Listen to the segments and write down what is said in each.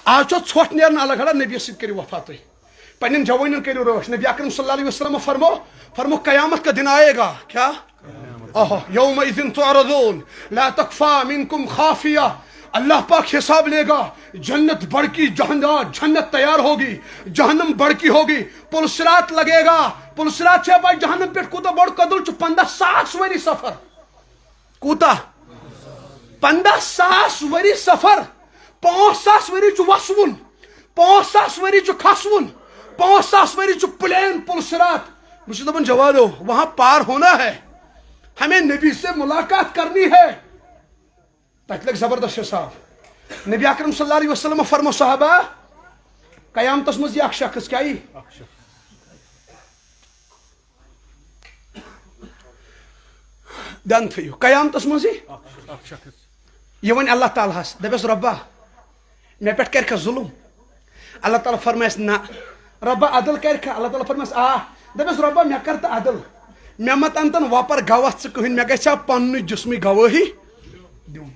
آج ژھۄٹھ نیران الگ الگ نبی سۭتۍ کٔرِو وفا تُہۍ پنٛنٮ۪ن جوانٮ۪ن کٔرِو رٲچھ نبی اکرم صلی اللہ علیہ وسلم فرمو قیامت کا دن آئے گا کیا یومئذ تعرضون لا تخفى منکم خافیہ اللہ پاک حساب لے گا جنت بڑکی جنت تیار ہوگی جہنم بڑکی ہوگی پلسرات لگے گا پلسرات چھے بھائی جہنم پیٹ کوتا بڑ قدل چھو 15,000 وری سفر کوتا 15,000 وری سفر 5,000 وری چھو وسون 5,000 وری چھو کھسون 5,000 وری چھو پلین پلسرات مجھے دبن جوادو وہاں پار ہونا ہے ہمیں نبی سے ملاقات کرنی ہے تک لگ زبردست حساب نبی اکرم صلی اللہ علیہ وسلم فرمو صحابہ قیامتس مز یہ شخص کیا دن تھیو قیامتس مز یہ ون اللہ تعالیٰ دپس ربا مے پہ کر ظلم اللہ تعالیٰ فرمائس نا ربا عدل کر اللہ تعالیٰ فرمائس دپس ربا مے کر تو عدل مے مت انتن وپر گواہ کہین مے گھا پن جسمی گواہی دون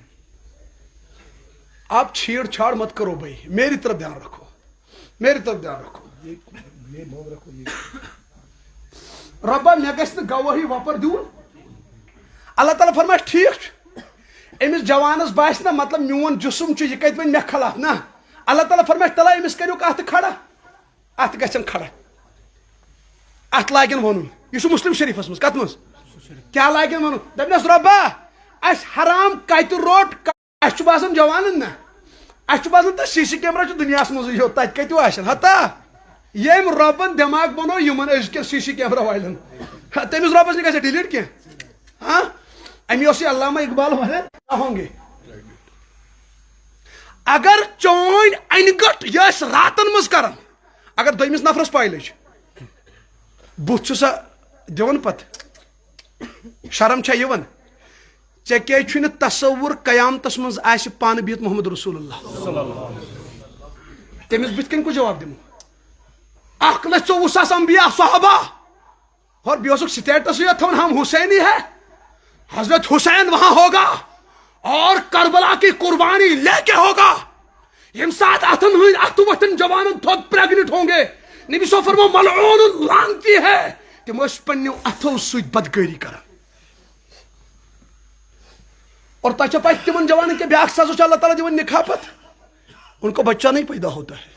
آپ چھیڑ چھاڑ مت کرو بھائی میری طرف دھیان رکھو میری طرف دھیان رکھو ربا مے گھس گواہی وپر دون اللہ تعالیٰ فرمائے ٹھیک امس جوانس باس نا مطلب میون جسم یہ کت ون مے خلاف نا اللہ تعالیٰ فرمائے تلا امس کرو ات کھڑا ات گھن کھڑا ات لاگن ون یہ مسلم شریفس مز کت مز کیا لاگن ون دپنس ربا اس حرام کت روٹ اس باسان جوانن نا اس باسان تو سی سی کیمرہ دنیا مزے یوت تت کتو آسن ہتا یم ربن دماغ بنو یمن ازکین سی سی کیمرہ والن تمس ربس نہ گژھِ ڈیلیٹ کی ہاں امی اس علامہ اقبال والے ہوں گے اگر چون انگٹ یہ راتن مز کرن اگر دویمس نفرس پائی لج بت سا دون پت شرم چھا یون ے کی تصور قیامتس مز آس پان بہت محمد رسول اللہ تمس بت کن کو جواب دمو 1,24,000 انبیاء صحابہ اور بیوسک سٹیٹس یہ تھون ہم حسینی ہے حضرت حسین وہاں ہوگا اور کربلا کی قربانی لے کے ہوگا یم ساتھ اتن ہوئی اتو وطن جوانن تھوت پریگنٹ ہوں گے نبی صلی اللہ علیہ وسلم ملعون لانتی ہے تم اس پنیو اتو سوچ بدگری کرا اور تاچہ پاس تمن جوانن کے بیاک سازو اللہ تعالیٰ دیون نکھاپت ان کو بچہ نہیں پیدا ہوتا ہے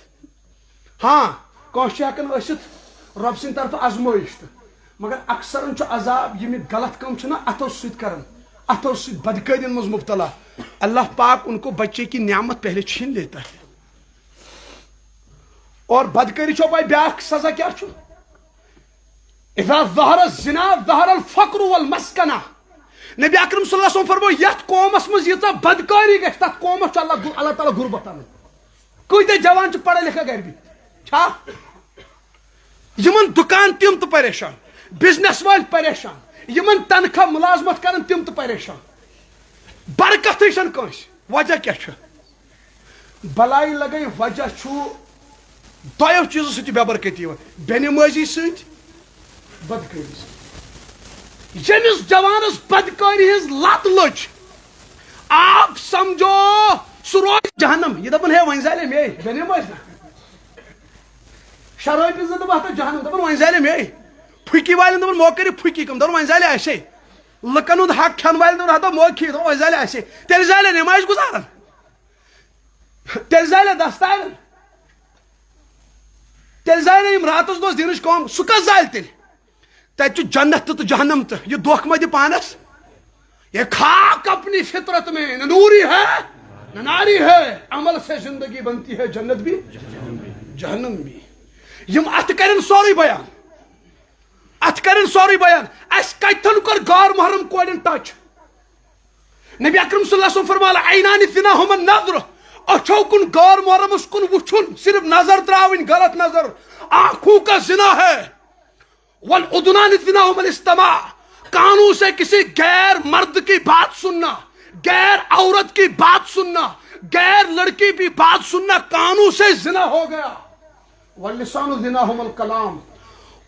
ہاں کونش ہکن اشت رب سن طرف آزمائش مگر اکثر عذاب یم غلط کم چھنا اتو سوت کرن اتو سوت بدکارین مز مبتلا اللہ پاک ان کو بچے کی نعمت پہلے چھین لیتا ہے اور بدکاری چھو بھائی بیاک سزا کیا چھو اذا ظہر الزنا ظہر الفقر والمسکنہ نبی اکرم صلی اللہ علیہ وسلم فرمو یت قومس مز یژا بدکاری گژھِ تتھ قومس چھُ اللہ تعالیٰ غربت انن کۭتیاہ جوان چھِ پڑھا لکھا گھر بہت چھا یمن دکان تم تو پریشان بزنس وال پریشان یمن تنخواہ ملازمت کرن تم تو پریشان برکت چھن کٲنٛسہِ وجہ کیا چھُ بلائی لگے وجہ چھُ دۄیو چیٖزو سۭتۍ بے برکتی یِوان بے نمٲزی سۭتۍ بدکٲری سۭتۍ ییٚمِس جوانس بدکٲری ہٕنٛز لت لٔج آپ سمجھو سُہ روزِ جہنم یہِ دپن ہے وۄنۍ زالے مے بے نمٲزۍ نا شرٲبی زٕ دپن ہتا جہنم دپن وۄنۍ زالے مے پھُکی والٮ۪ن دپن مو کٔرِو پھُکی کم دپن وۄنۍ زالے اَسے لُکن ہُنٛد حق کھٮ۪ن والٮ۪ن دپن ہتا مو کھیٚیِو دپن وۄنۍ زالے اَسے تیٚلہِ زالے نمازِ گُزارن تیٚلہِ زالے دستارن تیٚلہِ زالے یِم راتس دۄہس دِنٕچ کٲم سُہ کس زالہِ تیٚلہِ تتہِ چھُ جنت تہٕ جہنم تہٕ یہ دھوکہ مہ دِ پانس یہ خاک اپنی فطرت میں نہ نوری ہے نہ ناری ہے عمل سے زندگی بنتی ہے جنت بھی جہنم بھی یم ات کرن سورُے بیان ات کرن سورُے بیان اس کتن کر غار محرم کورین ٹچ نبی اکرم صلی اللہ علیہ وسلم فرمایا عینان فناہم النظر اچھو کن غار محرمس کن وچھن صرف نظر تراوین غلط نظر آنکھوں کا زنا ہے والأذنان فناہم الاستماع کانوں سے کسی غیر مرد کی بات سننا غیر عورت کی بات سننا غیر لڑکی کی بات سننا کانوں سے زنا ہو گیا واللسان زناہم الکلام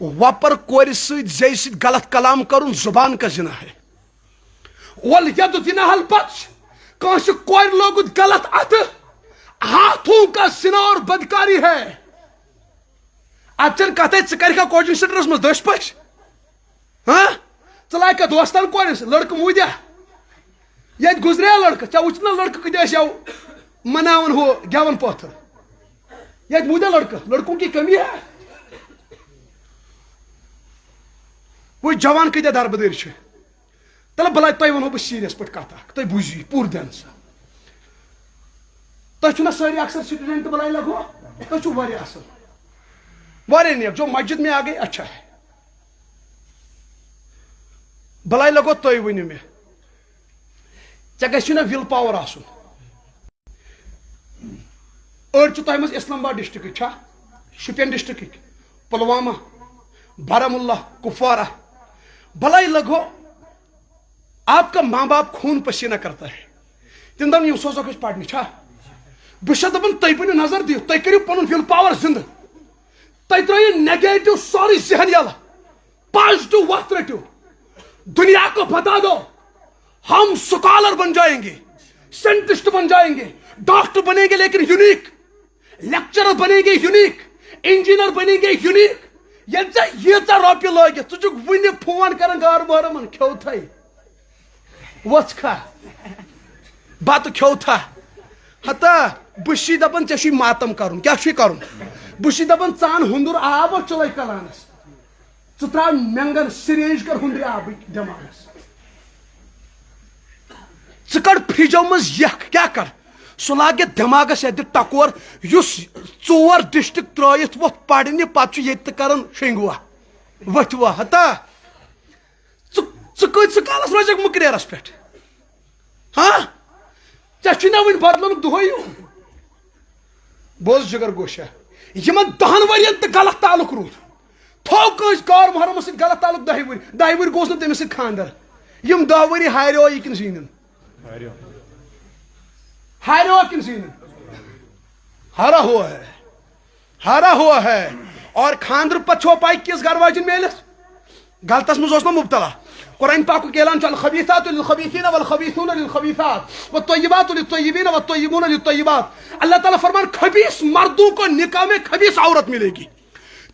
وپر کور سۭتۍ زے سۭتۍ غلط کلام کرن زبان کا زنا ہے والید زناہ البطش کانٛسہِ کورِ لوگُت غلط اتھٕ ہاتھوں کا زنا اور بدکاری ہے. اتن کت ثر کوچنگ سینٹرس مز دش پش ہاں ثلایا دوستن کورس لڑکہ مودیا یہ گزریا لڑکہ ٹھیک وچنا لڑکہ کت مناون ہو گیون پتھر یہ مودیا لڑکوں کی کمی ہے. وہ جوان کتیا دربدر تل بلائے تہ ونو بہ سیریس پہ کت تھی بوزی پور دین سا تھی چھو نا ساری اکثر سٹوڈنٹ بلائے لگو تھی چھو واریاہ اصل واریاہ نیک جو مسجد میں آ گئی اچھا ہے بلائے لگو تھی ونو مے ژے گژھی نا ول پاور آسن أڑۍ چھِ تۄہہِ منٛز اسلام آباد ڈسٹرکٕکۍ چھا شُپین ڈسٹرکٕکۍ پلوامہ بارہمولہ کپوارہ بلائی لگو آپ کا ماں باپ خون پسینہ کرتا ہے تم دن سوزو کچھ پڑھنے چھا بہت دپان تھی بنو نظر دیو تھی کرو پن ول پاور زندہ تھی ترو نیگیٹو سوری ذہن یل پازیٹو وقت رٹو دنیا کو بتا دو ہم سکالر بن جائیں گے سائنٹسٹ بن جائیں گے ڈاکٹر بنیں گے لیکن یونیک لیکچرر بنیں گے یونیک انجینئر بنیں گے یونیک یہ روپیے لگت ژٕ چھُکھ وُنہِ فون کران گار بارمن کھیو تھے وۄژھ کھا بتہٕ کھیو تھا ہتا بہٕ چھُے دپان ژےٚ چھُے ماتم کرُن کیٛاہ چھُے کرُن بہٕ چھُے دپان ژٕ ان ہُنٛدُر آب چلے کلانس ژٕ تراو مینگن سرینج کر ہُنٛدرِ آبٕکۍ دٮ۪ماغس ژٕ کڑ فرجو منٛز یکھ کیٛاہ کر سُہ لاگہِ دٮ۪ماغس یتہِ ٹکور یُس 4 ڈسٹرک ترٲیِتھ ووٚتھ پرنہِ پتہٕ چھُ ییٚتہِ تہِ کران شنگوا ؤتھوا ہتا ژٕ کۭتِس کالس روزکھ مُکریرس پٮ۪ٹھ ہاں ژےٚ چھُے نا وُنہِ بدلُن دۄہے بوز جگر گوشا یمن 10 ؤرین تہِ غلط تعلق روٗد تھوٚو کٲنٛسہِ کار محرمس سۭتۍ غلط تعلق 10 ؤری گوٚوس نہٕ تٔمِس سۭتۍ خانٛدر یِم 10 ؤری ہاریو یہِ کِنہٕ زیٖنِن ہاریو کن زینن ہارا ہوا ہے اور خاندر پتہ چھو پائی کس گھر واجن میلس غلطس مز نا مبتلا قرآن پاک اعلان الخبیثات للخبیثین والخبیثون للخبیثات والطیبات للطیبین والطیبون للطیبات اللہ تعالیٰ فرمان خبیث مردوں کو نکاح میں خبیث عورت ملے گی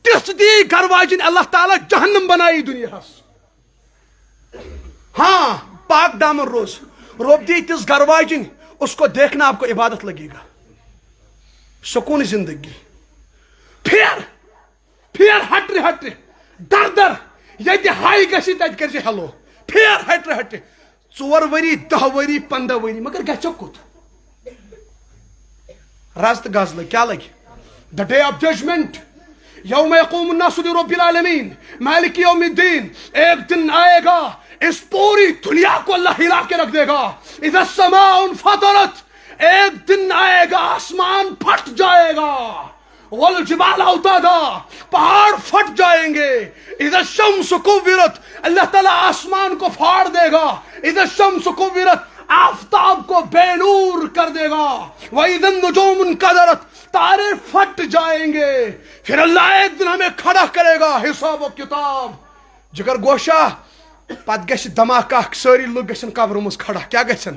تس دی گھر واجن اللہ تعالیٰ جہنم بنائی دنیا ہاں پاک دامن روز روب دی تس گھر واجن اس کو دیکھنا آپ کو عبادت لگے گا سکون زندگی پھر ہٹر در یہ ہائی گی تب کر ہیلو پھر ہٹر 4 ؤری 10 ؤری 15 ؤری مگر گھو کت رز تو گز لگ کیا لگ دا ڈے آف ججمنٹ یوم یقوم الناس لرب العالمین مالک یوم الدین ایک دن آئے گا اس پوری دنیا کو اللہ ہلا کے رکھ دے گا اذا السماء انفطرت ایک دن آئے گا آسمان پھٹ جائے گا والجبال اوتادا پہاڑ پھٹ جائیں گے اذا الشمس کورت اللہ تعالیٰ آسمان کو پھاڑ دے گا اذا الشمس کورت آفتاب کو بے نور کر دے گا وَإِذَا النُّجُومُ انْكَدَرَتْ تارے پھٹ جائیں گے پھر اللہ ایک دن ہمیں کھڑا کرے گا حساب و کتاب جگر گوشا پت گھس دھماکہ ساری لوگ گھن قبر مز کھڑا کیا گھن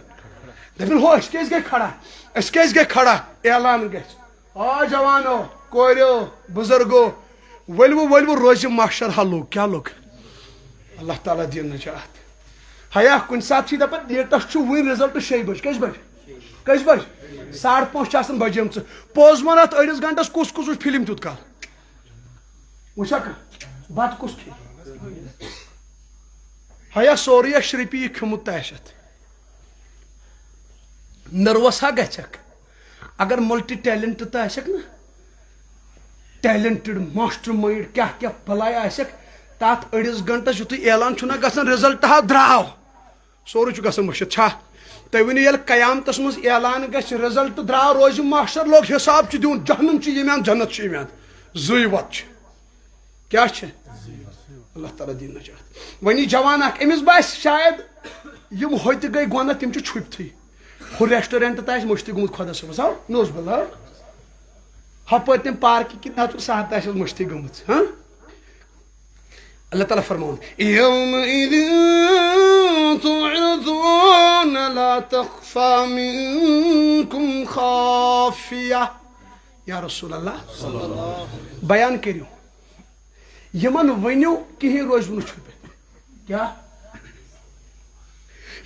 دپن ہو اس کیس گئی کھڑا اس کیس گئی کھڑا اعلان گھس آ جوانو کوریو بزرگو ولو روز معاشر ہلو کیا لوگ اللہ تعالیٰ دین نجات حیا کن سات دپان ڈیٹس ون رزلٹ 6 بج کس بج 5:30 بجم پوز ون ات أڑس گنٹس کس کس فلم تیت کال وچھا بت کس کھے حیا سوری شرپی کھمت تشت نروس ہا گھک اگر ملٹی ٹیلنٹ تک نا ٹیلنٹڈ ماسٹر مائنڈ کیا بلائی آسک تات أڑس گنٹس یتھ اعلان چھنا گژھان رزلٹ ہا دراو سورے گژھان مشت چھا تھی ونو یل قیامتس مز اعلان گھس رزلٹ دراو روز معاشر لوگ حساب دون جہنم یمیان جنت یمیان زی وت کیا اللہ تعالیٰ دین نجات ونی جوان اخ امس باس شاید یم ہوت گئی گونا تم چھپتھی ہو ریسٹورینٹ تہ مشتی گومت خدا صبس ہاں نوز بل ہپر تم پارک کن نتر سہت آس مشتی گومت ہاں اللہ تعالیٰ فرمون یومئذ تعرضون لا تخفى منكم خافية یا رسول اللہ بیان کریو یمن ونیو کہیں روز ونو چھپے کیا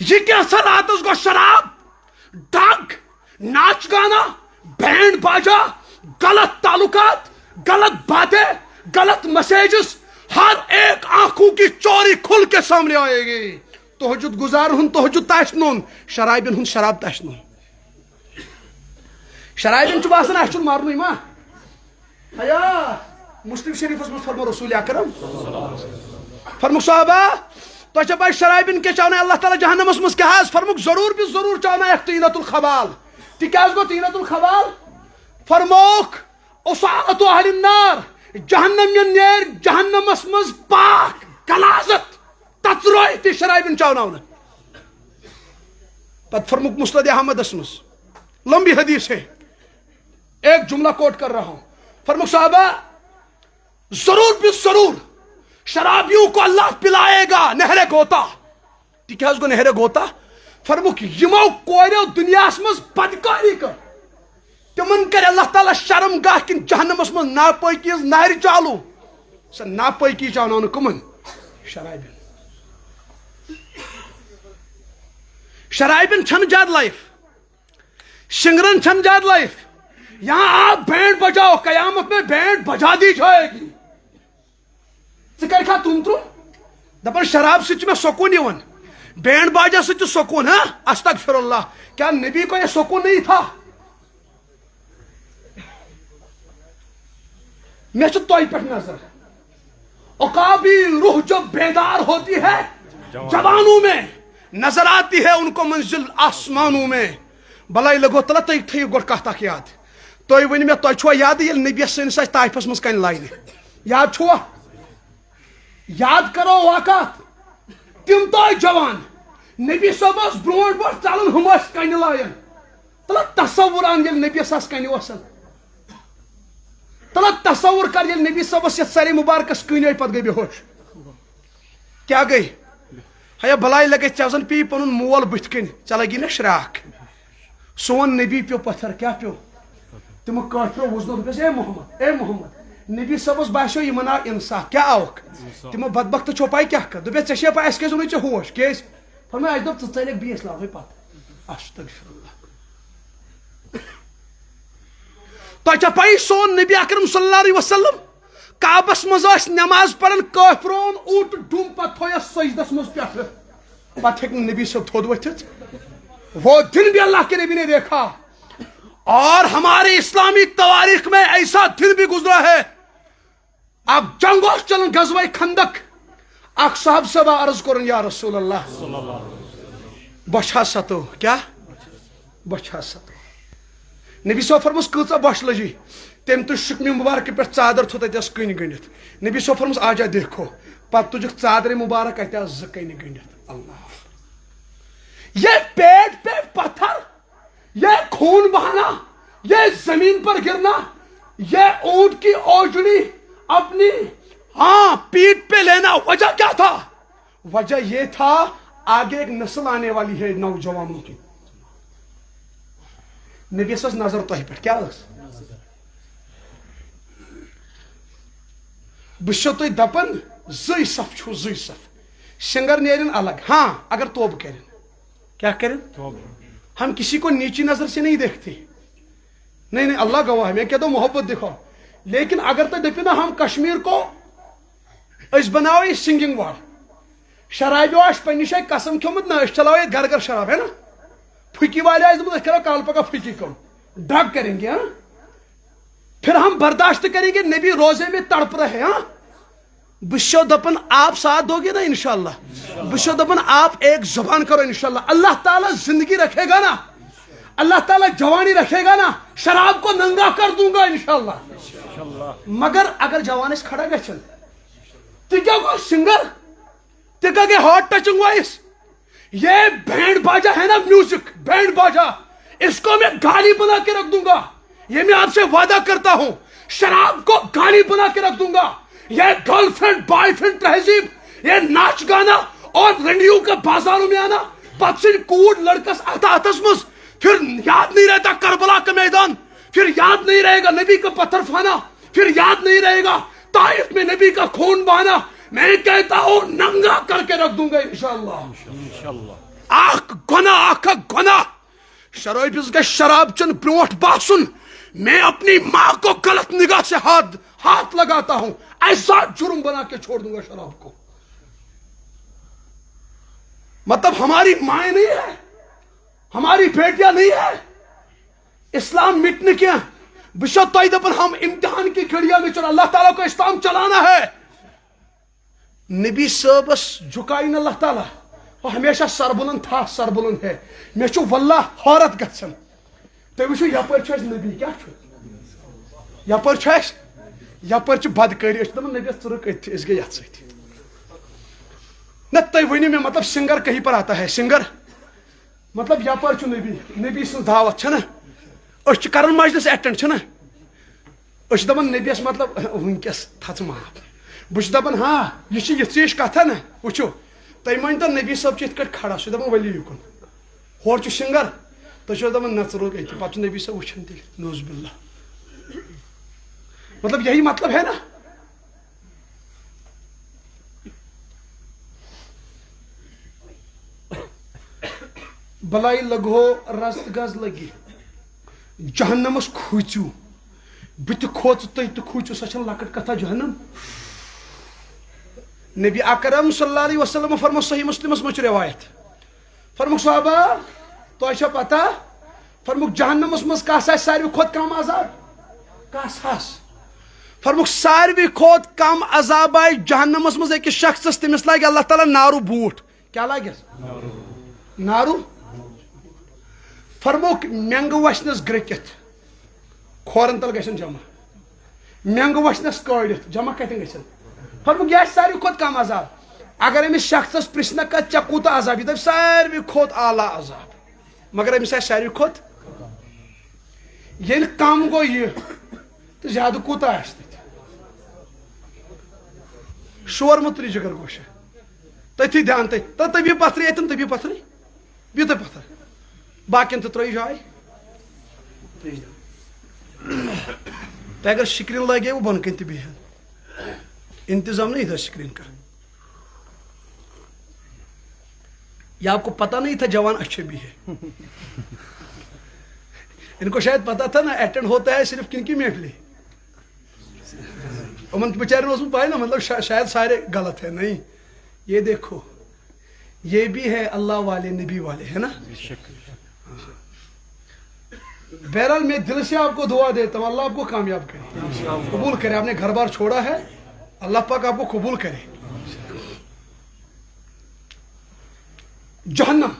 یہ کیا سا راتس گو شراب ڈگ ناچ گانا بینڈ باجا غلط تعلقات غلط باتیں غلط میسیجز ہر ایک آنکھوں کی چوری کھل کے سامنے آئے گی تہجد گزار ہن تہجد تاشنون شرابین ہن شراب تاشنون شرابین چھ باسان اچھن مارنوی ما حیا مسلم شریف میں فرمو رسول اکرم فرمو صحابہ تو چھ بائی شرابین کے چاونا اللہ تعالی جہنم اس مس کے ہاس فرمو ضرور بھی ضرور چاونا ایک طینت الخبال تکیاز گو طینت الخبال فرموک اصاعت اہل النار جہنم نیر جہنم اس مس پاک غلاظت تطروی تی شرابین چاونا ہونا پت فرموک مسند احمد اسمس لمبی حدیث ہے ایک جملہ کوٹ کر رہا ہوں فرموک صحابہ ضرور بھی ضرور شرابیوں کو اللہ پلائے گا نہر گوتا ٹھیک ہے اس کو نہر گوتا فرموک یمو کوریو دنیا اسمس بدکاری کر تمن کر اللہ تعالی شرم گاہ کن جہنم اسمس ناپاکیز نہر چالو سا ناپاکی چاوناون کمن شرابین شرابین چھن جاد لائف شنگرن چھن جاد لائف یہاں آپ بینڈ بجاؤ قیامت میں بینڈ بجا دی جائے گی ذکر کھا تم دپن شراب سے میں سکون یون بینڈ باجا سے سکون ہاں استغفر اللہ کیا نبی کو یہ سکون نہیں تھا میں توئی پہ نظر عقابی روح جو بیدار ہوتی ہے جوانوں میں نظر آتی ہے ان کو منزل آسمانوں میں بلائی لگو تلا تھی تھی گوڑ کہتا کی یاد توئی ونی میں توئی چھوا یاد یل نبی سنس آج تائفس مز کن لائن یاد چھوا یاد کرو واقعات تم توئی جوان نبی صبح برونٹ بوٹ چلن ہم اس کن لائن تلا تصور آن یل نبی ساس کن وسن تلا تصور کر یل نبی صبح یہ ساری مبارکس کن پت گئی بے ہوش کیا گئی ہے بلائی لگے چوزن پی پن مول بت کن چل گی نا شراک سون نبی پیو پتھر کیا پیو تم کافرو وزنو دس اے محمد نبی صبس باسیو یہ منا انصاف کیا آوک تم بدبخت چھو پائی کیا کر دپے ژے پائی اس کیس ونچ ہوش کیس فرمایا اس دپ ژلک بیس لاوے پت استغفر اللہ تو پائی سون نبی اکرم صلی اللہ علیہ وسلم کعبس مز نماز پڑھن کافرون اوٹ ڈوم پت تھویا سجدس مز پٹھ پت ہیک نبی صاحب تھود ورتھت وہ دن بھی اللہ کے نبی نے دیکھا اور ہماری اسلامی تواریخ میں ایسا دن بھی گزرا ہے اب جنگ چلن غزوہ خندق اخ صاحب سبا عرض کرن یا رسول اللہ بچھا ستو کیا بچھا ستو نبی صاحب فرمس کۭژاہ بچھ لجی تم تو شکمی مبارک پہ ژادر تھو تتس کن گنڈت نبی صاحب فرمس آجا دیکھو پتہ تجھک ژادر مبارک اتیا ز کن گنڈت اللہ یہ پیٹ پہ پتھر یہ خون بہانا یہ زمین پر گرنا یہ اونٹ کی اوجڑی اپنی ہاں پیٹ پہ لینا وجہ کیا تھا وجہ یہ تھا آگے ایک نسل آنے والی ہے نوجوانوں کی نبی صلی اللہ نظر تو ہی پہ کیا لگس بشو تو دپن زی صف چھو زی صف شنگر نیرن الگ ہاں اگر توب کرن کیا کریں ہم کسی کو نیچی نظر سے نہیں دیکھتے نہیں اللہ گواہ ہے میں کہتا ہوں محبت دکھاؤ لیکن اگر تو دپی نا ہم کشمیر کو اس بناو یہ سنگنگ وار شرابی آش پنی شاید قسم کھومت نا اس چلاو یہ گھر گھر شراب ہے نا پھکی والے آئے دمت کرو کال پکا پھکی کم ڈرگ کریں گے ہاں پھر ہم برداشت کریں گے نبی روزے میں تڑپ رہے ہاں بشو دپن آپ ساتھ دو گے نا انشاءاللہ بشو دپن آپ ایک زبان کرو انشاءاللہ اللہ تعالیٰ زندگی رکھے گا نا اللہ تعالیٰ جوانی رکھے گا نا شراب کو ننگا کر دوں گا انشاءاللہ مگر اگر جوانش کھڑا گچن تو کیا کو سنگر تو کیا کہ ہارٹ ٹچنگ وائس یہ بینڈ باجا ہے نا میوزک بینڈ باجا اس کو میں گالی بنا کے رکھ دوں گا یہ میں آپ سے وعدہ کرتا ہوں شراب کو گالی بنا کے رکھ دوں گا یہ گرل فرینڈ بوائے فرینڈ تہذیب یہ ناچ گانا اور رنڈیوں کے بازاروں میں آنا پتہ کوٹ لڑکس اتس مز، پھر یاد نہیں رہتا کربلا کا میدان، پھر یاد نہیں رہے گا نبی کا پتھر پھانا، پھر یاد نہیں رہے گا طائف میں نبی کا خون بہانا. میں کہتا ہوں ننگا کر کے رکھ دوں گا انشاءاللہ. اخ گناہ شرابس گھس شراب چن بروٹ باسن میں اپنی ماں کو غلط نگاہ سے ہاتھ لگاتا ہوں، ایسا جرم بنا کے چھوڑ دوں گا شراب کو. مطلب ہماری مائیں نہیں ہے، ہماری بیٹیاں نہیں ہے، اسلام مٹنے کیا بشت دپن ہم امتحان کی گھڑیاں میں چل، اللہ تعالیٰ کو اسلام چلانا ہے. نبی صاحبس جھکائی نا اللہ تعالیٰ، وہ ہمیشہ سربلند تھا، سربلند ہے. میں چھو واللہ حیرت گژھان تُہۍ وٕچھِو یپٲرۍ چھُ اَسہِ نبی کیٛاہ چھُ یپٲرۍ چھُ اَسہِ یپٲرۍ چھِ بدکٲری، أسۍ چھِ دپان نبیَس ژٕ رُک أتھی أسۍ گٔے یتھ سۭتۍ. نہ تُہۍ ؤنِو مےٚ مطلب سنگر کہیں پر آتا ہے سنگر، مطلب یپٲرۍ چھُ نبی سٕنٛز دعوت چھَنہ، أسۍ چھِ کران مجلس ایٹینڈ چھِنہ، أسۍ چھِ دپان نبیَس مطلب وٕنکیٚس تھژٕ معاف. بہٕ چھُس دپان ہاں یہِ چھِ یِژھ ہِش کتھا نہ. وٕچھِو تُہۍ مٲنۍتو نبی صٲب چھِ یِتھ کٲٹھۍ کھڑا، سُہ چھُ دپان ؤلِو یُکُن، ہورٕ چھُ سنگر، تُہۍ چھِو دپان نہ ژٕ رُک أتھی، پتہٕ چھُ نبی صٲب وٕچھان تیٚلہِ نوز باللہ. مطلب یہی مطلب ہے نا. بلائی لگو رست گز لگی جہنمس کھوژیو بت کھوژ تُہۍ تہِ کھوژِو، سۄ چھنہٕ لۄکٕٹ کتھا جہنم. نبی اکرم صلی اللہ علیہ وسلم فرمو صحیح مسلمس منٛز چھِ روایت، فرموک صحابہ تۄہہِ چھا پتہ، فرموک جہنمس منٛز کس آسہِ ساروی کھۄتہٕ کم عذاب، کس آس، فرموک ساروی کھۄتہٕ کم عذاب آیہِ جہنمس منٛز أکِس شخصس، تٔمِس لاگہِ اللہ تعالیٰ نارو بوٗٹھ. کیٛاہ لاگٮ۪س؟ نارو. فرموک مینٛگہٕ وچھنس گرٛکِتھ کھورن تل گژھن جمع، مینٛگہٕ وچھنس کٲڑِتھ جمع کتٮ۪ن گژھن. فرموک یہِ آسہِ ساروی کھۄتہٕ کم عذاب. اگر أمِس شخصس پرژھنکھ ژےٚ کوٗتاہ عذاب، یہِ دپہِ ساروی کھۄتہٕ اعلیٰ عذاب، مگر أمِس آسہِ ساروی کھۄتہٕ. ییٚلہِ کم گوٚو یہِ تہٕ زیادٕ کوٗتاہ آسہِ تتہِ؟ شور مہ تُلِو جگر گوشا، تٔتھی دھیان تُہۍ تٔبِو پتھرٕے اتٮ۪ن، تٔبِو پتھرٕے، بِہِو تُہۍ پتھر، باقین تہِ ترٲیِو جاے. تۄہہِ اگر سکریٖن لگیو بۄن کَنۍ تہِ بِہِو، انتظام نہیں تھا اسکرین کا. یہ آپ کو پتا نہیں تھا جوان اچھے بھی ہے. ان کو شاید پتا تھا نا اٹینڈ ہوتا ہے صرف کن کی محفلیں، امن بیچارے اس میں پائے نا مطلب شاید سارے غلط ہے. نہیں، یہ دیکھو یہ بھی ہے اللہ والے نبی والے ہے نا. بہرحال میں دل سے آپ کو دعا دیتا ہوں، اللہ آپ کو کامیاب کرے، قبول کرے. آپ نے گھر بار چھوڑا ہے، اللہ پاک آپ کو قبول کرے. جہنم،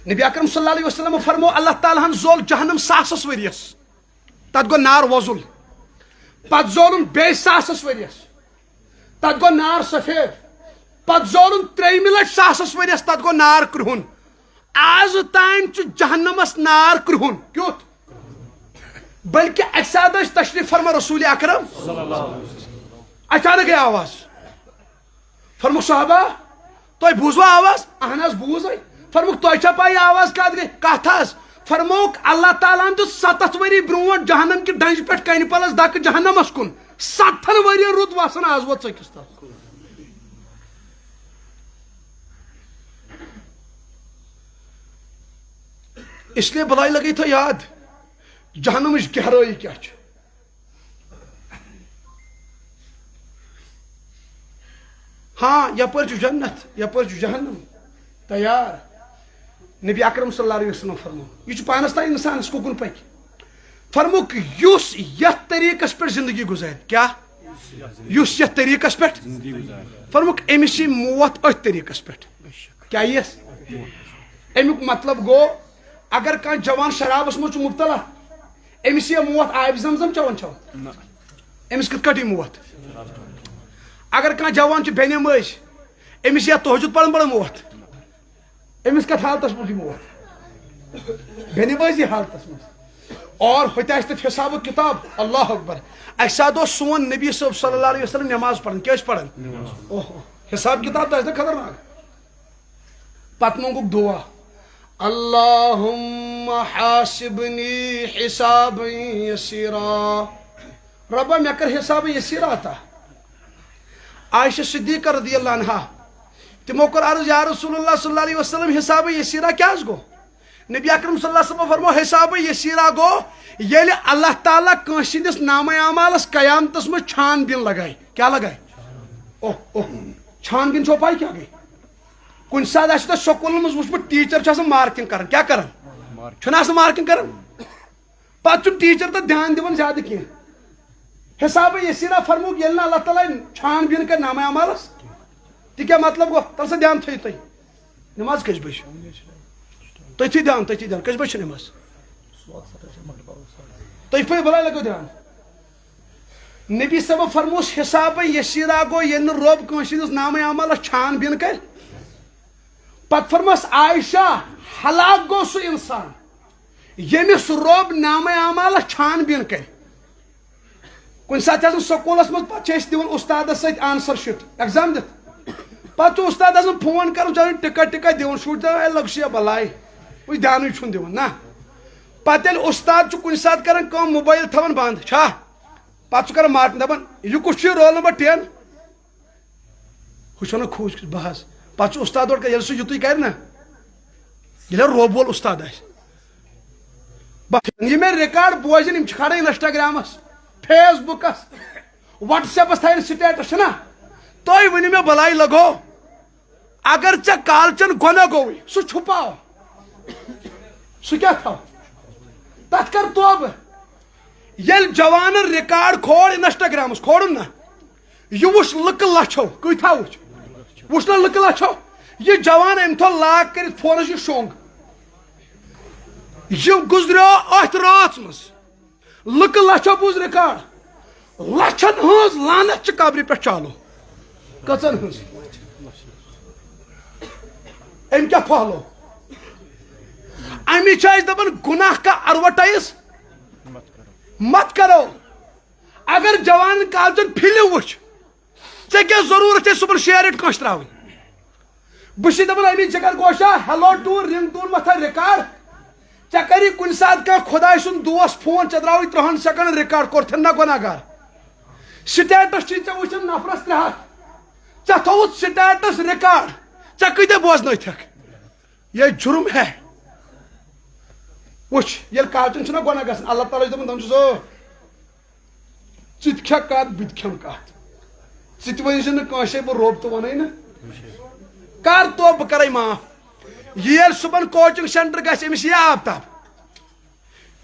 نبی اکرم صلی اللہ علیہ وسلم فرمو اللہ تعالیٰ ہن زول جہنم ساسس ؤریس، تت گو نار وۄزُل، پتہٕ زولُن بیٚیہِ ساسس ؤریس، تت گو نار سفید، پتہٕ زولُن ترٛیٚیمہِ لٹہِ ساسس ؤریس، تت گو نار کرٛہُن. آز تام چھُ جہنمس نار کرٛہُن کیُتھ، بلکہ اکہِ ساتہٕ ٲسۍ تشریف فرما رسول اکرم، اچانک گٔے آواز. فرموک صحابہ تۄہہِ بوٗزوا آواز؟ اہن حظ بوٗزٕے. فرموک تۄہہِ چھا پاے آواز کتھ گٔے؟ کتھ حظ؟ فرموک اللہ تعالیٰ ہن دیُت 7 ؤری برونٛٹھ جہنم کہِ ڈنٛجہِ پٮ۪ٹھ کنہِ پلس دکہٕ جہنمس کُن، 7 ؤرین رُت وسان، آز ووت ژٔکِس تل. اس لیے بلائی لگی تھو یاد جہنمٕچ گہرٲیی کیٛاہ چھِ. ہاں یپٲرۍ چھُ جنت، یپٲرۍ چھُ جہنم تیار. نبی اکرم صلی اللہ علیہ وسلم فرمو یہ چھُ پانس تام انسانس کُکُن پکہِ. فرموک یُس یتھ طریقس پٮ۪ٹھ زندگی گُزارِ، کیٛاہ یُس یتھ طریقس پٮ۪ٹھ، فرموک أمِس یی موت أتھۍ طریقس پٮ۪ٹھ. کیٛاہ یِیَس؟ امیُک مطلب گوٚو اگر کانٛہہ جوان شرابس منٛز چھُ مبتلا، أمِس یی موت آبِ زم چٮ۪وان چٮ۪وان، أمِس کِتھ کٲٹھۍ یی موت؟ اگر کانٛہہ جوان چھُ بے نمٲز، أمِس یی تہجد پران پران موت، أمِس کتھ حالتس منٛز یی موت؟ بے نمٲزی حالتس منٛز. اور ہوٚتہِ آسہِ تتہِ حساب و کتاب. اللہ اکبر. اکہِ ساتہٕ اوس سون نبی صٲب صلی اللہ علیہ وسلم نماز پران، کیٛاہ ٲسۍ پران؟ اوہو حساب کتاب تہِ آسہِ نا خطرناک. پت منگوک دعا اللہم حاسبنی حسابا یسیرا ربا مے کر حساب یسیرا عطا عائشہ صدیقہ رضی اللہ عنہ تمو کر عرض یا رسول اللہ صلی اللہ علیہ وسلم حساب یسیرا کیا گو نبی اکرم صلی اللہ علیہ وسلم فرمو حساب یسیرا گو یل اللہ تعالیٰ کنسندس نام اعمالس قیامتس میں چھان بین لگائی کیا لگائی اوہ چھان بین چھو پائی کیا گئی کن ساتھ آس سکول مز وچ ٹیچر مارکنگ کران کیا کران چھنا مارکنگ کران پتہ ٹیچر تو دھیان دِوان زیادہ کی حساب یسیرا فرموک یل اللہ تعالیٰ چھان بین کر نام اعمالس تہ کیا مطلب گو تل سا دھیان تھیو تھی نماز کس بج تھی دھیان کس بج نماز تھی پہ بلائی لگو دھیان نبی صاحب فرموس حساب یسیرا گو یل رب کنسندس نام اعمالس چھان بین کر پت فرمس عائشہ ہلاک گو سہ انسان یمس رب نام اعمالس چھان بین کر کن سات سکولس مز پہ دِوان استادس ست آنسر شیٹ ایگزام دِتھ پتہ استاد فون کر ٹکٹ دِوان شُر دپان لگ سا بلائی وہ دھیان چھُنہٕ دِوان نا پتہ ییٚلہِ استاد کُنہِ ساتہٕ کران کٲم موبایل تھاوان بند چھا پتہٕ چھُ کران مارٹن دپان یہ کُس چھُ رول نمبر 10 ہُہ چھُ ونان کھوٗژ بہٕ حظ پتہٕ چھُ استاد اورٕ ییٚلہِ سُہ یُتُے کرِ نا ییٚلہِ روب وول استاد آسہِ یہ مےٚ رِکاڈ بوزن یِم چھِ کھڑا Instagrams Facebooks WhatsApps تھاین سٹیٹس چھنا تُہۍ ؤنِو مےٚ بلائی لگو اگر ژےٚ کالچن گۄناہ گوٚوٕے سُہ چھُپاو سُہ کیٛاہ تھاو تتھ کر توبہٕ ییٚلہِ جوانن رِکاڈ کھول انسٹاگرامس کھولُن نا یہ وٕچھ لُکہٕ لچھو کۭتیاہ وٕچھ نا لُکہٕ لچھو یہ جوان أمۍ تھوٚو لاک کٔرِتھ فونس یہِ شوٚنٛگ یہ گُزریو اتھ راتس منٛز لُکہٕ لچھو بوٗز رِکاڈ لچھن ہٕنٛز لعنت چھِ قبرِ پٮ۪ٹھ چالو کٔژن ہٕنٛز أمۍ کیٛاہ پھہلو امی چھِ أسۍ دپان گناہ کا ایڈورٹائز مت کرو اگر جوان کالچن فلم وٕچھ ژےٚ کیٛاہ ضروٗرت چھے صبحن شیرِٹ کٲنٛسہِ ترٛاوٕنۍ بہٕ چھُس دپان امی ژےٚ کر کوشا ہیلو ٹوٗر رِنگ ٹوٗن متھا رِکاڈ ژےٚ کری کُنہِ ساتہٕ کانٛہہ خۄداے سُنٛد دوس فون ژےٚ درٛاوٕے 30 سیکنڈ رِکاڈ کوٚرتھن نا گۄناہ گار سٹیٹس چھی ژےٚ وٕچھن نفرس 300 ژےٚ تھووُتھ سٹیٹس رِکاڈ ژےٚ کۭتیاہ بوزنٲوتھکھ یہ جُرم ہے وٕچھ ییٚلہِ کالچن چھُنا گۄناہ گژھان اللہ تعالیٰ چھُ دپان دپان چھُس ژٕ تہِ کھےٚ کتھ بہٕ تہِ کھٮ۪مہٕ کتھ ژٕ تہِ ؤنۍ زِ نہٕ کٲنٛسے بہٕ روٚب تہٕ ونے نہٕ کر تو بہٕ کرے معاف ییٚلہِ صبحن کوچنگ سینٹر گژھِ أمِس یہِ آب تاب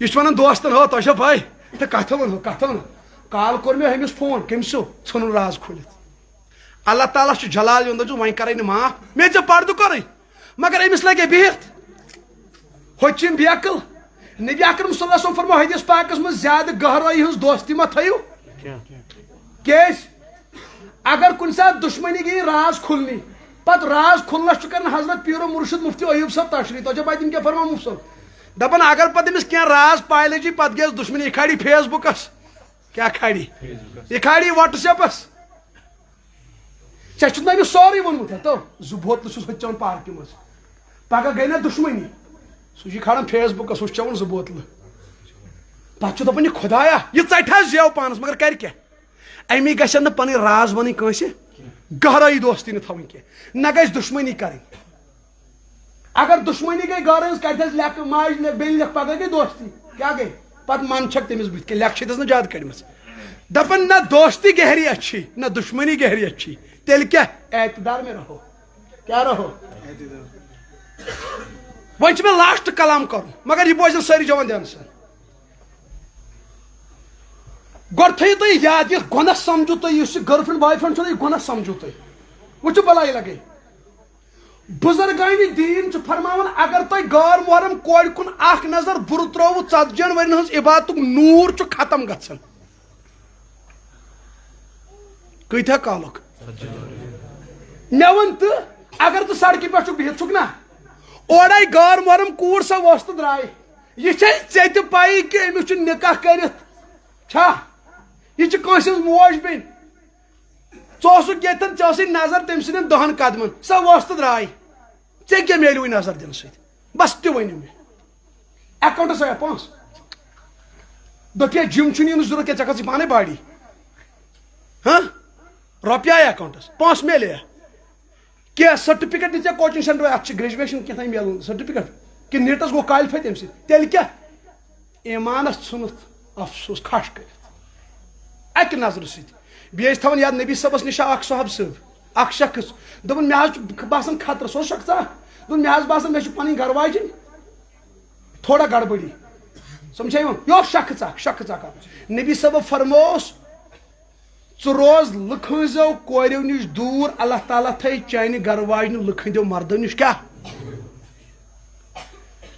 یہ چھُ ونان دوستن ہو تۄہہِ چھو پاے تہٕ کتھ ون کال کوٚر مےٚ أمِس فون کٔمِس چھُ ژھُنُن راز کھوٗلِتھ اللہ تعالیٰ چھُ جلال یوٚن دپان وۄنۍ کرے نہٕ معاف مےٚ ژےٚ پردٕ کوٚرُے مگر أمِس لگے بِہِتھ ہوٚتہِ چھِ یِم بیقل نبی اکرم صلی اللہ علیہ وسلم فرمو حدیث پاکس منٛز زیادٕ گہرٲیی ہٕنٛز دوستی ما تھٲیِو کیٛازِ اگر کُنہِ ساتہٕ دُشمنی گٔیے راز کھُلنی پتہٕ راز کھُلنس چھُ کران حضرت پیٖرو مرشد مفتی ایوب صٲب تشریح تۄہہِ چھو پاے تِم کیٛاہ فرمان مفتی صٲب دپان اگر پتہٕ أمِس کینٛہہ راز پاے لٔجی پتہٕ گٔیس دُشمنی یہِ کھاڑی فیس بُکس کیٛاہ کھاڑی یہِ کھاڑی واٹس ایپس ژےٚ چھُتھ نہٕ أمِس سورُے ووٚنمُت ہتو زٕ بوتلہٕ چھُس ہُتہِ چٮ۪وان پارکہِ منٛز پگہہ گٔے نا دُشمنی سُہ چھُ کھالان فیس بُکس ہُہ چھُ چٮ۪وان 2 بوتلہٕ پتہٕ چھُ دپان یہِ خۄدایا یہِ ژٹہِ حظ زیو پانس مگر کرِ کیٛاہ امی گژھن نہٕ پنٕنۍ راز ونٕنۍ کٲنٛسہِ گہرٲیی دوستی نہٕ تھاوٕنۍ کینٛہہ نہ گژھِ دُشمنی کرٕنۍ اگر دُشمنی گٔے گہرٲیی ہٕنٛز کتہِ حظ لیکھ ماجہِ لیکھ بیٚنہِ لیکھ پگہہ گٔے دوستی کیٛاہ گٔے پتہٕ من چھکھ تٔمِس بٕتھِ کٮ۪ن لیکھٕ چھِ نہٕ زیادٕ کٔڑمٕژ دپان نہ دوستی گہری اچھی نہ دُشمنی گہری اچھی تیٚلہِ کیٛاہ اعتدار میں رہو کیٛاہ رہو وۄنۍ چھُ مےٚ لاسٹ کلام کرُن مگر یہِ بوزن سٲری جوان دھیان سان گۄڈٕ تھٲیِو تُہۍ یاد یہِ گۄناہ سمجھو تُہۍ یُس یہِ گٔرل فرینڈ باے فرینڈ چھُ نہ یہِ گۄناہ سمجھو تُہۍ وٕچھِو بلاے لگے بُزرگانہِ دیٖن چھُ فرماوان اگر تۄہہِ غٲر محرم کورِ کُن اکھ نظر بُرٕ ترٛووُ 40 ؤرین ہٕنٛز عبادتُک نوٗر چھُ ختم گژھان کۭتیاہ کالُک مےٚ ووٚن تہٕ اگر ژٕ سڑکہِ پٮ۪ٹھ چھُکھ بِہِتھ چھُکھ نا اورے غٲر محرم کوٗر سۄ ؤژھ تہٕ درٛاے یہِ چھے ژےٚ تہِ پایی کہِ أمِس چھُ نکاح کٔرِتھ چھا یہ کٲنٛسہِ ہٕنٛز موج بیٚنہِ ژٕ اوسُکھ ییٚتٮ۪ن ژےٚ ٲسٕے نظر تٔمۍ سٕنٛدٮ۪ن 10 قدمن سۄ ؤژھ تہٕ درٛاے ے کیا میلو نظر دن ست بس تہ ؤنِو مےٚ اکاؤنٹس آیا پونٛسہٕ دپیا جم چھُنہٕ یِنٕچ ضروٗرت کینٛہہ ژےٚ کھژٕے پانے باڑی ہاں رۄپیہِ آیا اکاؤنٹس پونٛسہٕ میلیا کینٛہہ سرٹِفکیٹ دِ ژےٚ کوچنگ سینٹر اتھ چھِ گریجویشن کینٛہہ تام میلُن سرٹِفکیٹ کہِ نیٹس گوٚو کالفاے تمہِ سۭتۍ تیٚلہِ کیٛاہ ایمانس ژھٕنُتھ افسوس کھش کٔرِتھ اکہِ نظرٕ سۭتۍ بیٚیہِ ٲسۍ تھاوان یاد نبی صٲبس نِش آو اکھ صحاب صٲب اکھ شخص دوٚپُن مےٚ حظ چھُ باسان خطرٕ سُہ اوس شخص اکھ دوٚپُن مےٚ حظ باسان مےٚ چھُ پنٕنۍ گرٕ واجِنۍ تھوڑا گڑبڑی سمجھا یِوان یہِ اوس شخص اکھ نبی صٲبو فرمووُس ژٕ روز لُکہٕ ہٕنٛزو کوریو نِش دوٗر اللہ تعالیٰ تھٲے چانہِ گرٕ واجنہِ لُکہٕ ہٕنٛدیو مردو نِش کیٛاہ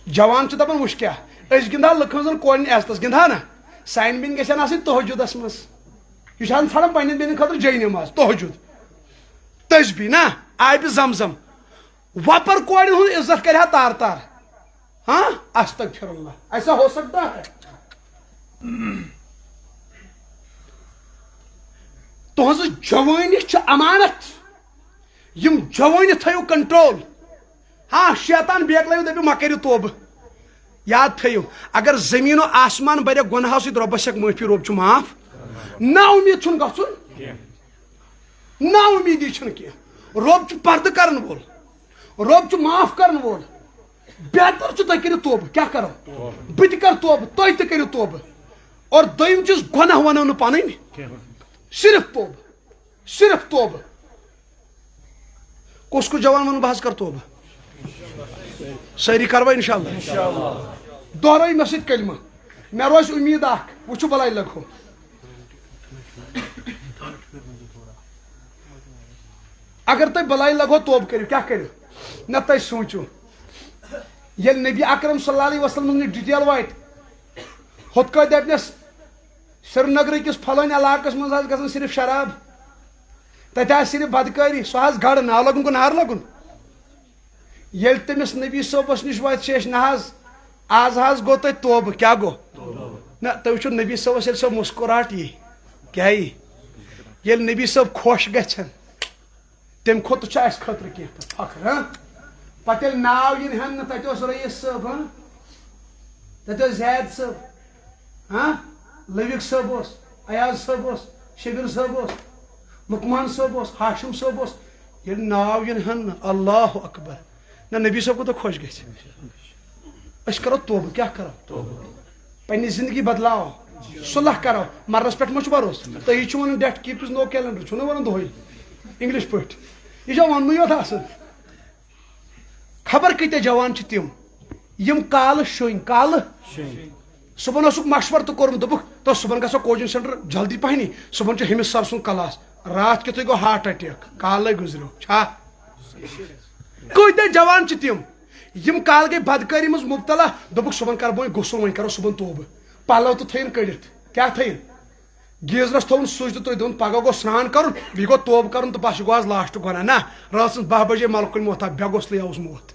جوان چھُ دپان وٕچھ کیٛاہ أسۍ گِنٛدہا لُکہٕ ہٕنٛزن کورٮ۪ن عزتس گِنٛدہا نا سانہِ بیٚنہِ گژھن آسٕنۍ تہجُدس منٛز یہِ چھِ آسان ژھانڈان پننٮ۪ن بیٚنٮ۪ن خٲطرٕ جے نٮ۪ماز تہجُد تسبیح نا آبِ زمزم وۄپر کورٮ۪ن ہُنٛد عزت کرِ ہا تار تار ہاں استغفر اللہ ایسا ہو سکتا ہے تہذ جوانی چھ امانت یم جوانی تھیو کنٹرول ہاں شیطان بیکلو دپیو ما کٔرِو توبہ یاد تھیو اگر زمین و آسمان برے گناہو سۭتۍ رۄبس ہیٚکہِ معٲفی رۄب چھُ معاف نا امید چھُنہٕ گژھُن نا امیدی چھُنہٕ کینٛہہ رۄب چھُ پردٕ کرن وول رۄب چھُ معاف کرن وول بہتر چھُ تُہۍ کٔرِو توبہ کیٛاہ کرو بہٕ تہِ کرٕ توبہ تُہۍ تہِ کٔرِو توبہ اور دوٚیِم چیٖز گۄناہ ونو نہٕ پنٕنۍ صرف توبہ کُس جوان ون بہٕ حظ کرٕ توبہ سٲری کروا انشاءاللہ دۄہرٲیِو مےٚ سۭتۍ کلمہ مےٚ روزِ امید اکھ وٕچھِو بلاے لگہو اگر تُہۍ بلاے لگہو توبہ کٔرِو کیٛاہ کٔرِو نتہٕ تُہۍ سوٗنٛچِو ییٚلہِ نبی اکرم صلی اللہ علیہ وسلم نِش ڈِٹیل واتہِ ہُتھ کٲٹھۍ دپنس سرینگر کِس فلٲنۍ علاقس منٛز حظ گژھان صرف شراب تتہِ آسہِ صرف بدکٲری سُہ حظ گڑٕ نار لگُن گوٚو نار لگُن ییٚلہِ تٔمِس نبی صٲبس نِش واتہِ شیش نہ حظ آز حظ گوٚو تۄہہِ توبہٕ کیٛاہ گوٚو نہ تُہۍ وٕچھِو نبی صٲبس ییٚلہِ سۄ مسکراہٹ یی کیٛاہ یی ییٚلہِ نبی صٲب خۄش گژھن تمہِ کھۄتہٕ چھُ اسہِ خٲطرٕ کینٛہہ فخر ہاں پتہٕ ییٚلہِ ناو یِن ہٮ۪نہٕ تتہِ اوس رئیٖس صٲب ہاں تتہِ اوس زید صٲب ہاں لوِک صٲب اوس ایاز صٲب اوس شبیر صٲب اوس لقمان صٲب اوس ہاشم صٲب اوس ییٚلہِ ناو یِن ہٮ۪نہٕ اللہ اکبر نہ نبی صٲب کوٗتاہ خۄش گژھِ أسۍ کرو توبہٕ کیٛاہ کرو پننہِ زندگی بدلاو صلح کرو مرنس پٮ۪ٹھ ما چھُ بروسہٕ تُہۍ چھِو ونان death keep is know calendar چھُو نہ ونان دۄہے انگلش پٲٹھۍ یہِ چھا وننُے یوت آسان خبر کۭتیاہ جوان چھِ تِم یِم کالہٕ شوٚنۍ کالہٕ صبحن اوسُکھ مشورٕ تہِ کوٚرمُت دوٚپُکھ تہٕ صبحن گژھو کوچنگ سینٹر جلدی پہنی صبحن چھُ ہُمِس سر سُنٛد کلاس راتھ کیُتھُے گوٚو ہارٹ اٹیک کالے گُزریو چھا کۭتیاہ جوان چھِ تِم یِم کالہٕ گٔے بدکٲری منٛز مبتلا دوٚپُکھ صبحن کرٕ بہٕ وۄنۍ غسل وۄنۍ کرو صبحن توبہٕ پلو تہِ تھٲیِن کٔڑِتھ کیٛاہ تھٲیِن گیٖزرس تھوٚوُن سُچ تہٕ تُہۍ دوٚپُن پگہہ گوٚو سرٛان کرُن بیٚیہِ گوٚو توبہٕ کرُن تہٕ بس یہِ گوٚو آز لاسٹُک گۄناہ نہ رٲژ سٕنٛز 10 بجے ملکُن موت بے گوٚسلٕے آوُس موت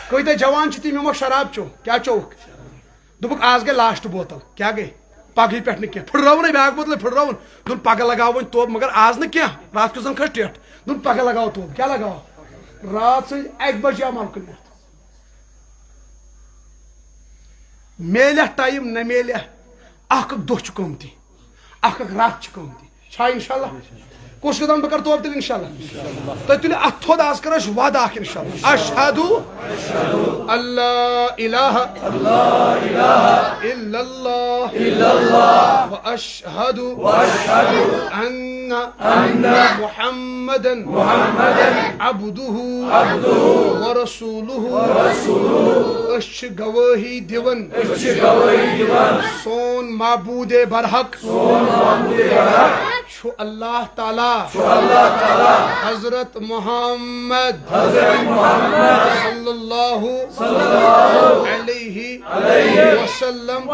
کۭتیاہ جوان چھِ تِم یِمو شراب چوٚو کیٛاہ چوٚوُکھ دوٚپُکھ آز گٔے لاسٹ بوتل کیٛاہ گٔے پگہٕے پٮ۪ٹھ نہٕ کینٛہہ پھٕٹراوُن بیاکھ بوتلے پھٕٹراوُن دوٚپُن پگہہ لگاو وۄنۍ توبہٕ مگر آز نہٕ کینٛہہ راتھ کیُتھ زن کھٔژ ٹیٹھ دوٚپُن پگہہ لگاو توبہٕ کیٛاہ لگاو راتھ سٕنٛزِ 1 بجے آو ملکُن موت میلیا ٹایم نہ میلیا اکھ دۄہ چھُ قۭمتی اکھ رات چھِ قۭمتی چھا انشاءاللہ کُس دپان بہٕ کرٕ توبہٕ تیٚلہِ انشاءاللہ تُہۍ تُلِو اتھ تھوٚد آز کرو أسۍ وعدٕ اکھ انشاءاللہ اشہدو اللہ الہ الا اللہ واشہد ان محمدا عبدہ ورسولہ أسۍ چھِ گوٲہی دِوان سون معبوٗدِ برحق چھُ اللہ تعالیٰ حضرت محمد صلی اللہ علیہ وسلم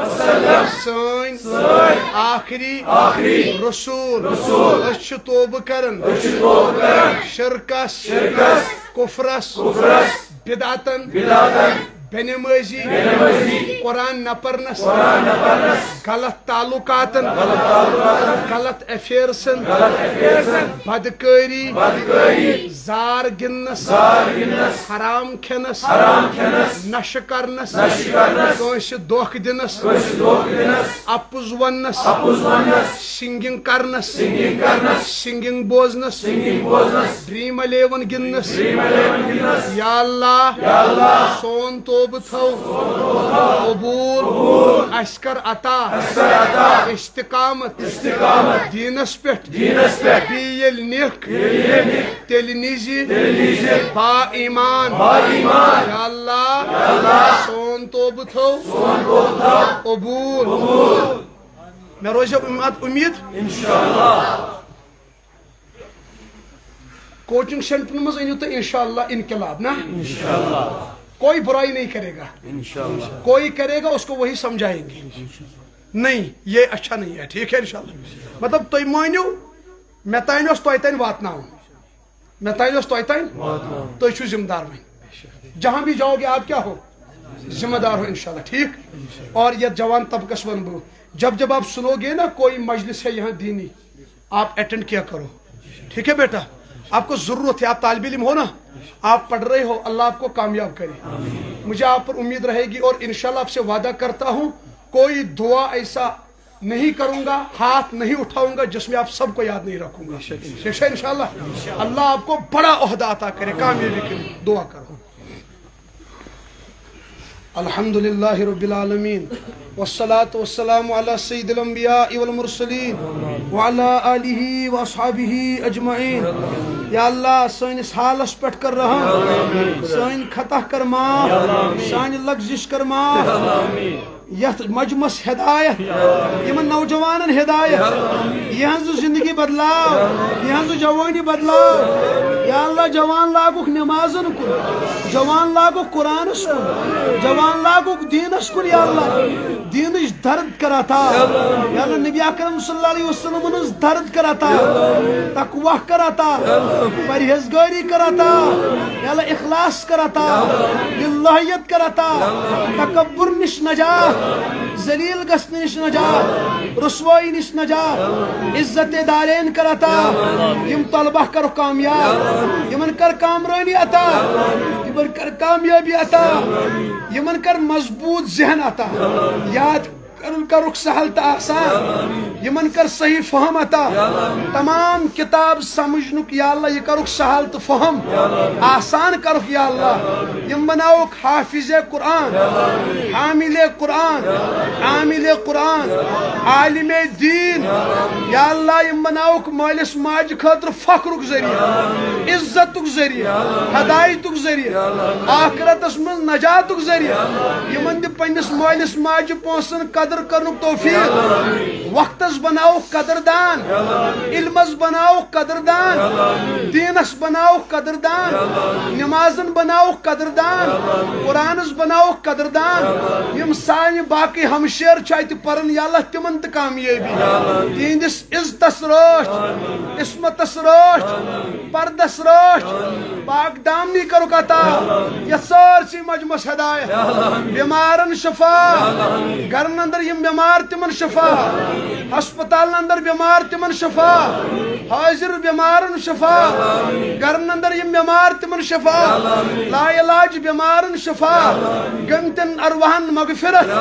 سٲنۍ آخری رسول أسۍ چھِ توبہٕ کران شرکس کفرس بدعتن بینمازی قرآن نہ پرنس غلط تعلقاتن غلط افیئرسن بدکاری زار گنس حرام کھنس نشہ کرنس کانس دھوکہ دنس اپز ونس سنگنگ کرنس سنگنگ بوزنس ڈریم 11 گنس یا اللہ سون توبہ تھو قبول اسکر عطا استقامت دینس پہ بیل نک تیل نیزی با ایمان یا اللہ سون توبہ تھو قبول میں روزہ امید انشاءاللہ کوچنگ سینٹر مز انیو تو انشاءاللہ انقلاب نا انشاءاللہ کوئی برائی نہیں کرے گا انشاءاللہ کوئی کرے گا اس کو وہی سمجھائیں گے نہیں یہ اچھا نہیں ہے ٹھیک ہے انشاءاللہ مطلب تو مانیو میں تین اس تو تین واتناؤں میں تین اس تو تین تو چھو ذمہ دار میں جہاں بھی جاؤ گے آپ کیا ہو ذمہ دار ہو انشاءاللہ ٹھیک اور یہ جوان طبقہ ون بو جب آپ سنو گے نا کوئی مجلس ہے یہاں دینی آپ اٹینڈ کیا کرو ٹھیک ہے بیٹا آپ کو ضرورت ہے آپ طالب علم ہو نا آپ پڑھ رہے ہو اللہ آپ کو کامیاب کرے مجھے آپ پر امید رہے گی اور انشاءاللہ آپ سے وعدہ کرتا ہوں کوئی دعا ایسا نہیں کروں گا ہاتھ نہیں اٹھاؤں گا جس میں آپ سب کو یاد نہیں رکھوں گا ٹھیک ہے انشاءاللہ اللہ آپ کو بڑا عہدہ عطا کرے کامیابی کے لیے دعا کرو الحمدللہ رب العالمین والصلاة والسلام على سید الانبیاء والمرسلین وعلى آلہ واصحابہ اجمعین یا اللہ سانس حالس پٹ کر رحم سان خطا کر معاف سان لغزش کر معاف یت مجمس ہدایت یمن نوجوانن ہدایت یہاں زندگی بدلاو یہاں جوانی بدلاو یا اللہ جوان لاگوک نمازن کن جوان لاگوک قرآنس کن جوان لاگوک دینس کن یا اللہ دینش درد کراتا یا اللہ نبی اکرم صلی اللہ علیہ وسلم انس درد کراتا تقوی کراتا پرہیزگاری کراتا یا اللہ اخلاص کراتا للہیت کراتا تکبر نش نجات ذلیل گسن نش نجات رسوائی نش نجات عزت دارین کراتا یم طلبہ کرو کامیاب یمن کر کامرانی عطا یمن کر کامیابی عطا یمن کر مضبوط ذہن عطا یاد کرک سہل تا آسان یمن کر صحیح فہم عطا تمام کتاب سمجھنک یا اللہ یہ کرک سہل تو فہم آسان کرک یا اللہ یم بناوک حافظ قرآن حامل قرآن عامل قرآن عالم دین یا اللہ یم بناوک مالس ماج خاطر فخرک ذریعہ عزتک ذریعہ ہدایتک ذریعہ آخرتس من نجاتک ذریعہ یمن دی پنس مالس ماج پونسن قدر کرنک توفیق وقتس بناو قدردان علمس بناو قدردان دینس بناو قدردان نمازن بناو قدردان قرآنس بناو قدردان یم سانی باقی ہمشیر چاہت پرن یا اللہ تمن تہ کامیابی تہندس عزتس رچ عصمتس رچ پردس رچ پاک دامنی کرو عطا یہ سارسی مجمس ہدایت بیمارن شفا گرن اندر یم بیمار تمن شفا ہسپتال اندر بیمار تمن شفا حاضر بیمارن شفا گرن اندر یم بیمار تمن شفا لا علاج بیمارن شفا گنتن ارواحن مغفرت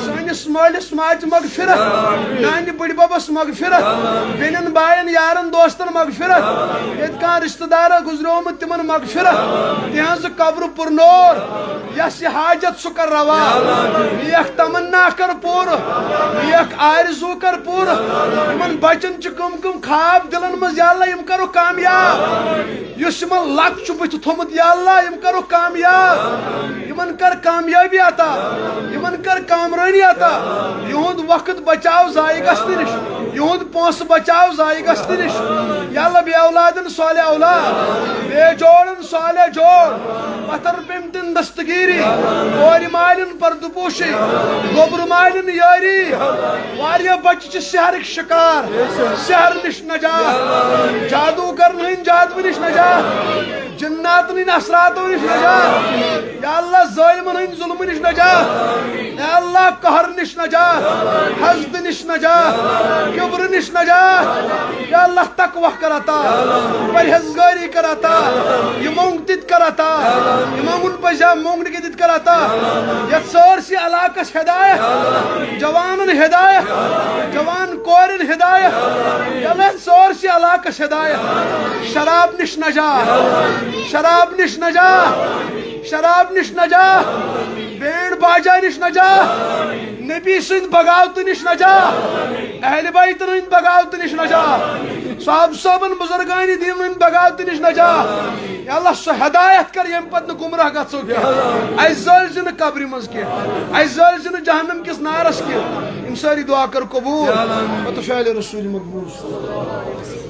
سانس مالس ماج مغفرت نان بڑی ببس مغفرت بینن بائن یارن دوستن مغفرت یت کان رشتہ دارا گزرومت تمن مغفرت تہذ قبر پر نور یس حاجت سہ کر روا یک تمنا کر پور یک آرزو کر پور یمن بچن چھ کم خواب دلن مز یا اللہ یم کرو کامیاب یس یمن لک چھ بت تھومت یا اللہ یم کرو کامیاب یمن کر کامیابی عطا یمن کر کامرانی عطا یہند وقت بچاو ضائع گژھنہ نش یہند پونس بچاو ضائع گژھنہ نش یا اللہ بے اولادن صالح اولاد بے جوڑن صالح جوڑ پتر پیمتن دستگیری کور مالن پرد پوشی گوبر مالن یاری واریہ بچ چھ سحرک شکار سحر نش نجات جادوگر ہند جادو نش نجات جنات نش اثراتو نش نجات یا اللہ اللہ ظالمن ہند ظلم نش نجات اے اللہ قہر نش نجات حسد نش نجات کبر نش نجات یا اللہ تقوی کر عطا پرہیزگاری کر عطا یہ مونگ تت کر عطا یہ مونگن پجا مونگن کے دت کر عطا یہ سورسی علاقس ہدایت جوانن ہدایت جوان کورن ہدایت یا اللہ سورسی علاقس ہدایت شراب نش نجات شراب نش نجات شراب نش نجات بینڈ باجا نش نجات نبی سند بغاوت نش نجات اہل بیت ہند بغاوت نش نجات صحاب صوبن بزرگان دین ہند بغاوت نش نجات یا اللہ سو ہدایت کر یم پت گمراہ گژھو کی اس زلزن قبر مز کی اس زلزن جہنم کس نارس کی یم ساری دعا کر قبول و تو فعل رسول مقبول